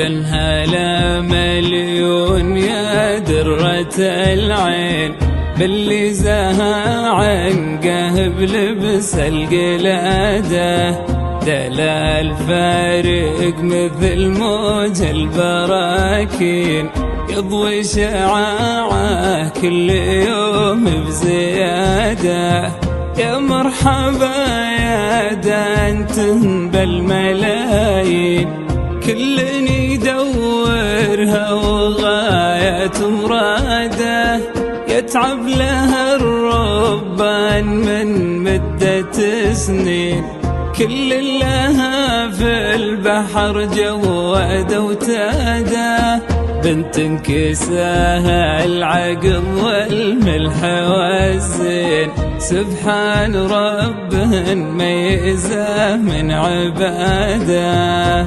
هلا مليون يا درة العين باللي زاها عنقه بلبس القلادة، دلال فارق مثل موج البراكين يضوي شعاعه كل يوم بزيادة. يا مرحبا يا دانتن بالملايين كل يدورها وغاية مراده، يتعب لها الربان من مدة سنين كل لها في البحر جواد وتاده. بنت انكساها العقل والملح والزين، سبحان ربه ميزه من عباده.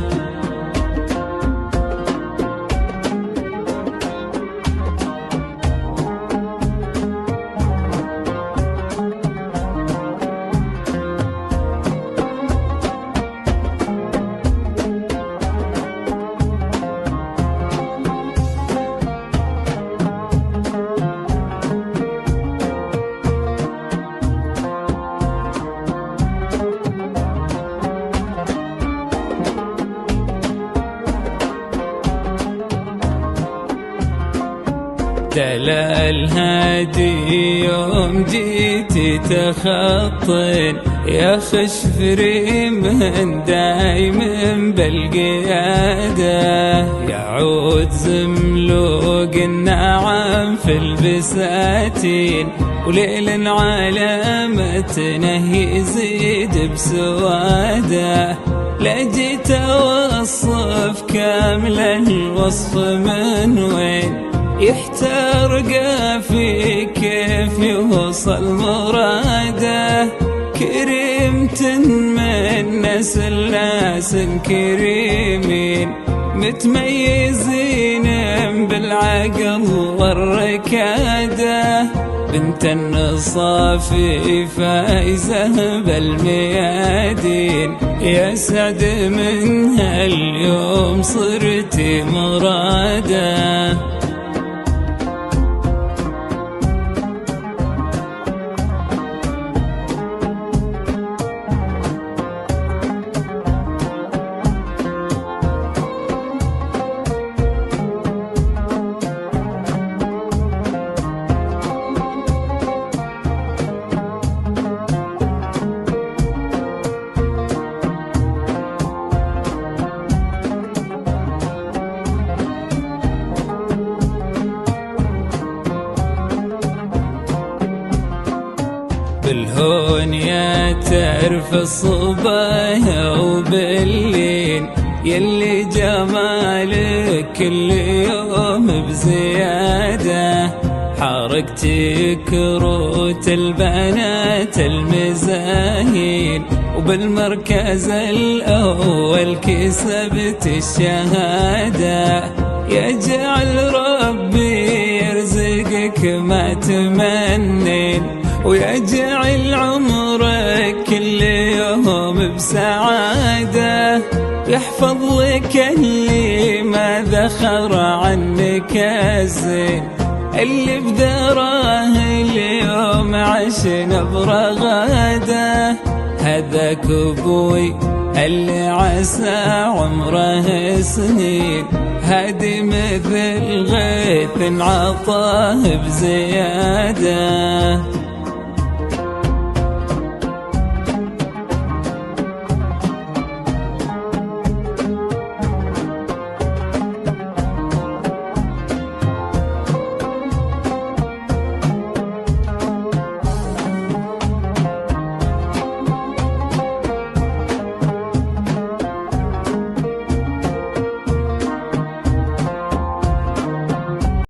دلال هادي يوم جيتي تخطين يا خشفري من دايم بالقيادة، يعود زملوق النعم في البساتين وليل علامتنا يزيد بسواده. لجيت اوصف كامل الوصف من وين يحتار قافي كيف يوصل مراده. كريمة من نسل ناس كريمين متميزين بالعقل والركاده، بنت النصافي فايزة بالميادين يا سعد من هاليوم صرتي مراده. بالهون يا تعرف الصبايا وباللين يلي جمالك كل يوم بزيادة، حركتي كروت البنات المزاهين وبالمركز الأول كسبت الشهادة. يجعل ربي يرزقك ما تمنين ويجعل عمرك كل يوم بسعادة، يحفظ لك اللي ما ذخر عنك الزين اللي بدراه اليوم عشنا برغاده. هذاك ابوي اللي عسى عمره سنين هادي مثل غيث عطاه بزياده.